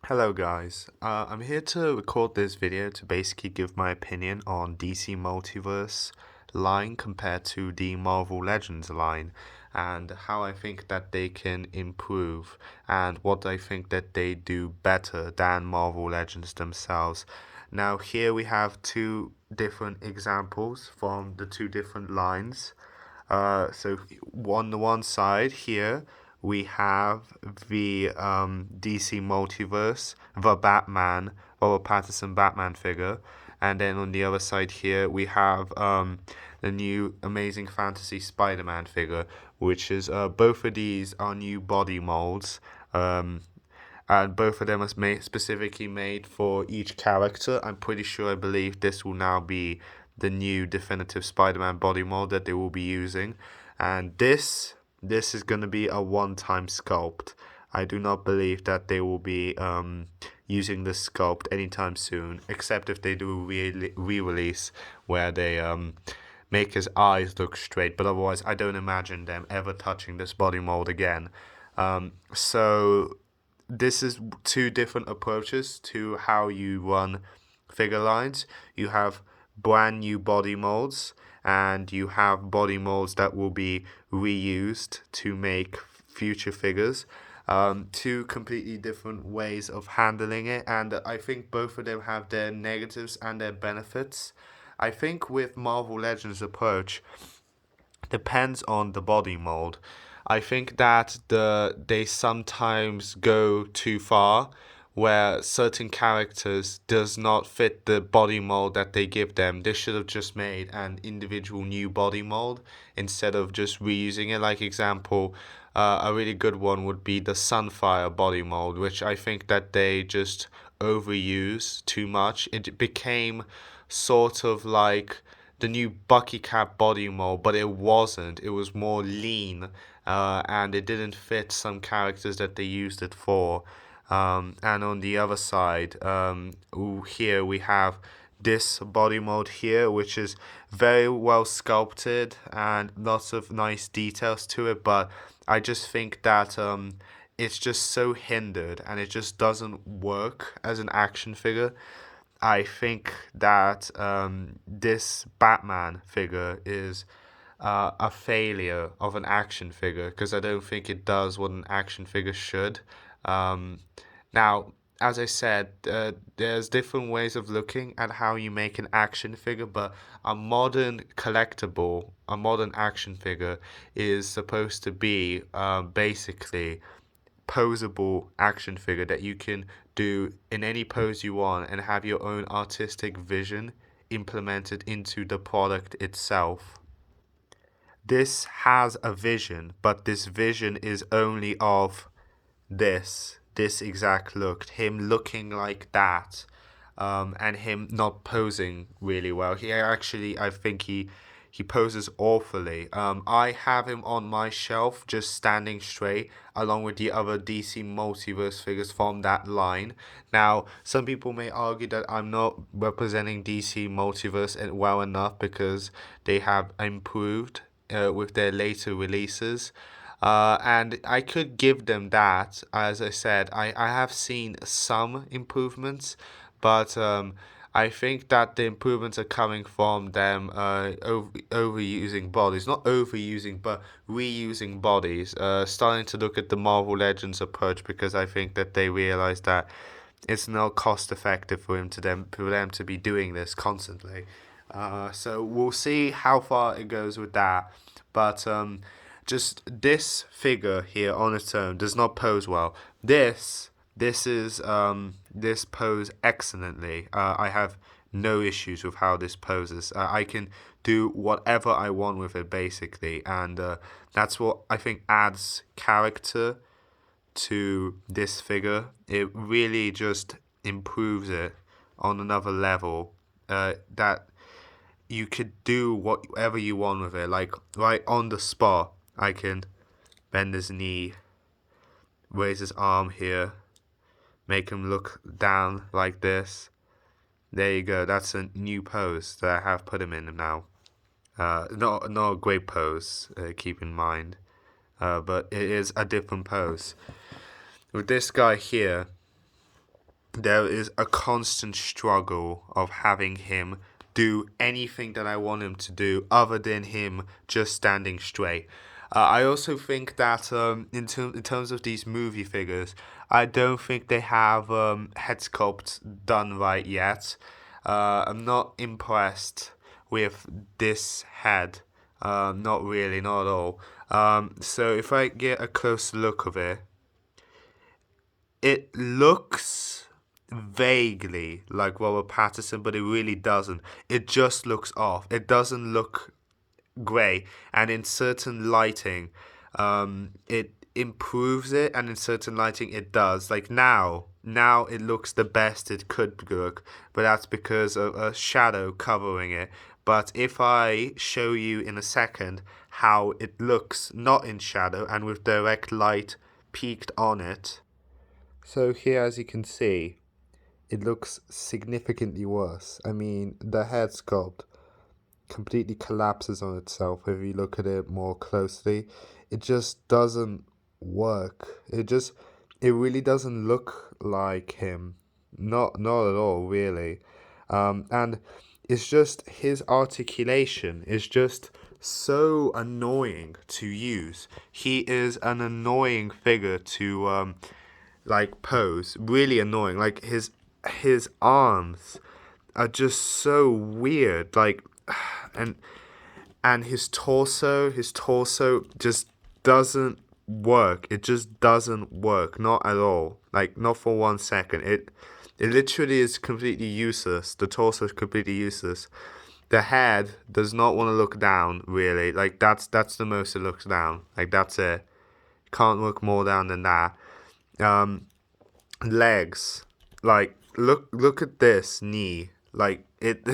Hello guys, I'm here to record this video to basically give my opinion on DC Multiverse line compared to the Marvel Legends line and how I think that they can improve and what I think that they do better than Marvel Legends themselves. Now here we have two different examples from the two different lines. So on the one side here, we have the DC Multiverse, the Batman, Robert Pattinson Batman figure. And then on the other side here, we have the new Amazing Fantasy Spider-Man figure, which is both of these are new body molds. And both of them are specifically made for each character. I'm pretty sure, I believe this will now be the new definitive Spider-Man body mold that they will be using, and this is going to be a one-time sculpt. I do not believe that they will be using this sculpt anytime soon, except if they do re-release where they make his eyes look straight. But otherwise, I don't imagine them ever touching this body mold again. So this is two different approaches to how you run figure lines. You have brand new body molds, and you have body molds that will be reused to make future figures. Two completely different ways of handling it, and I think both of them have their negatives and their benefits. I think with Marvel Legends approach, depends on the body mold. I think that they sometimes go too far where certain characters does not fit the body mold that they give them. They should have just made an individual new body mold instead of just reusing it. Like example, a really good one would be the Sunfire body mold, which I think that they just overuse too much. It became sort of like the new Bucky Cap body mold, but it wasn't. It was more lean, and it didn't fit some characters that they used it for. And on the other side, here we have this body mold here, which is very well sculpted and lots of nice details to it, but I just think that it's just so hindered and it just doesn't work as an action figure. I think that this Batman figure is a failure of an action figure because I don't think it does what an action figure should. Um, Now, as I said, there's different ways of looking at how you make an action figure, but a modern collectible, a modern action figure is supposed to be basically posable action figure that you can do in any pose you want and have your own artistic vision implemented into the product itself. This has a vision, but this vision is only of this exact look, him looking like that, and him not posing really well. He actually, I think he poses awfully. I have him on my shelf just standing straight along with the other DC Multiverse figures from that line. Now, some people may argue that I'm not representing DC Multiverse well enough because they have improved with their later releases. And I could give them that. As I said, I have seen some improvements, but I think that the improvements are coming from them overusing bodies. Not overusing, but reusing bodies. Starting to look at the Marvel Legends approach because I think that they realize that it's not cost effective for them to be doing this constantly. So we'll see how far it goes with that. But just this figure here on its own does not pose well. This pose excellently. I have no issues with how this poses. I can do whatever I want with it basically, and that's what I think adds character to this figure. It really just improves it on another level. That you could do whatever you want with it. Like right on the spot, I can bend his knee, raise his arm here, make him look down like this. There you go. That's a new pose that I have put him in now. Not a great pose, keep in mind, but it is a different pose. With this guy here, there is a constant struggle of having him do anything that I want him to do other than him just standing straight. I also think that in terms of these movie figures, I don't think they have head sculpts done right yet. I'm not impressed with this head. Not really, not at all. So if I get a close look of it, it looks vaguely like Robert Pattinson, but it really doesn't. It just looks off. It doesn't look grey, and in certain lighting, it improves it, and in certain lighting, it does. Like now it looks the best it could look, but that's because of a shadow covering it. But if I show you in a second how it looks not in shadow and with direct light peaked on it, so here, as you can see, it looks significantly worse. I mean, the head sculpt completely collapses on itself if you look at it more closely. It just doesn't work. It really doesn't look like him. Not at all, really. And it's just his articulation is just so annoying to use. He is an annoying figure to like pose, really annoying. Like his arms are just so weird. Like and his torso just doesn't work. It just doesn't work, not at all. Like not for 1 second. It literally is completely useless. The torso is completely useless. The head does not want to look down, really. Like that's the most it looks down. Like that's it. Can't look more down than that. Um, Legs, like look at this knee. Like it,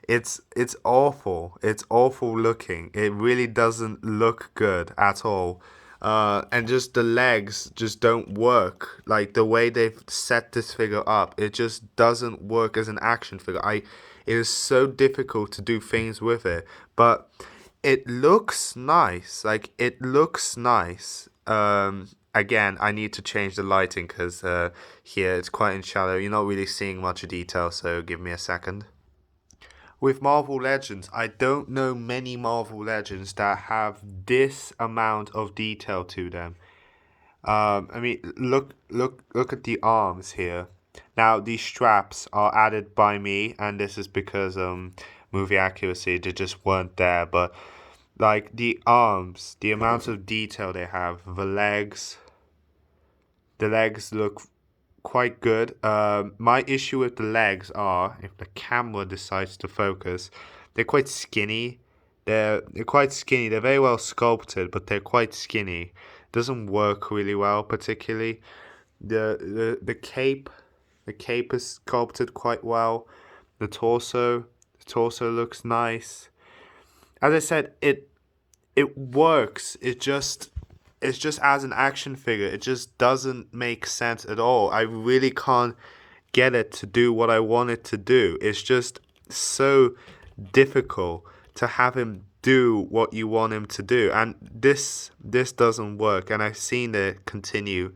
it's awful. It's awful looking. It really doesn't look good at all. And just the legs just don't work. Like the way they've set this figure up, it just doesn't work as an action figure. It is so difficult to do things with it, but it looks nice. Like it looks nice. Again, I need to change the lighting because here it's quite in shadow. You're not really seeing much detail, so give me a second. With Marvel Legends, I don't know many Marvel Legends that have this amount of detail to them. I mean, look at the arms here. Now, these straps are added by me, and this is because movie accuracy, they just weren't there. But like the arms, the amount of detail they have, the legs look quite good. My issue with the legs are if the camera decides to focus, they're quite skinny. They're quite skinny. They're very well sculpted, but they're quite skinny. Doesn't work really well, particularly the cape. The cape is sculpted quite well. The torso looks nice. As I said, it works. It's just as an action figure, it just doesn't make sense at all. I really can't get it to do what I want it to do. It's just so difficult to have him do what you want him to do, and this doesn't work. And I've seen it continue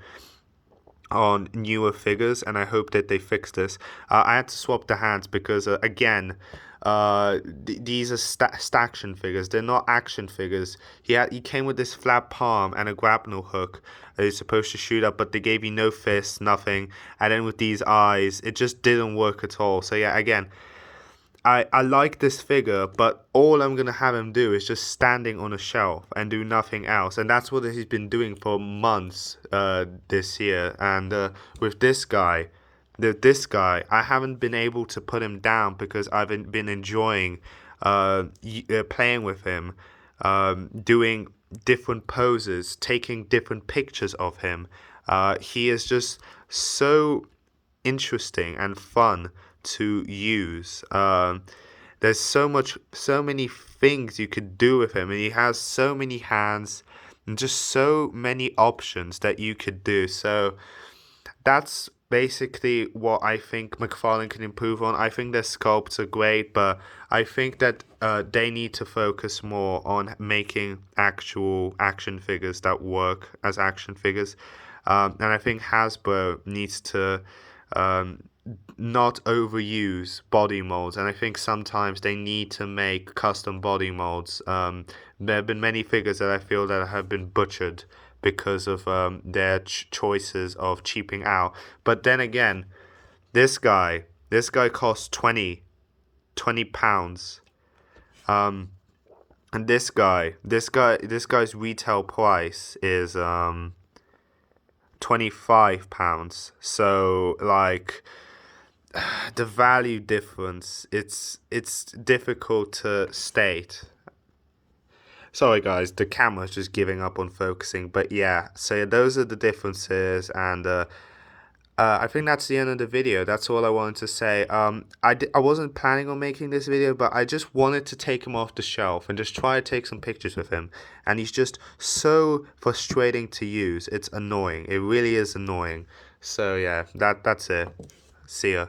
on newer figures, and I hope that they fix this. I had to swap the hands because again, these are action figures. They're not action figures. He came with this flat palm and a grapnel hook that he's supposed to shoot up, but they gave you no fist, nothing. And then with these eyes, it just didn't work at all. So yeah, again, I like this figure, but all I'm going to have him do is just standing on a shelf and do nothing else. And that's what he's been doing for months this year. And with this guy, I haven't been able to put him down because I've been enjoying playing with him, doing different poses, taking different pictures of him. He is just so interesting and fun to use. There's so many things you could do with him, and he has so many hands and just so many options that you could do. So that's basically what I think McFarlane can improve on. I think their sculpts are great, but I think that they need to focus more on making actual action figures that work as action figures. And I think Hasbro needs to not overuse body molds, and I think sometimes they need to make custom body molds. There have been many figures that I feel that have been butchered because of their choices of cheaping out. But then again, this guy costs 20 pounds. And this guy's retail price is £25. So like the value difference, it's difficult to state. Sorry guys, the camera's just giving up on focusing, but yeah, so those are the differences, and I think that's the end of the video. That's all I wanted to say. I wasn't planning on making this video, but I just wanted to take him off the shelf and just try to take some pictures with him. And he's just so frustrating to use. It's annoying. It really is annoying. So yeah, that's it. See ya.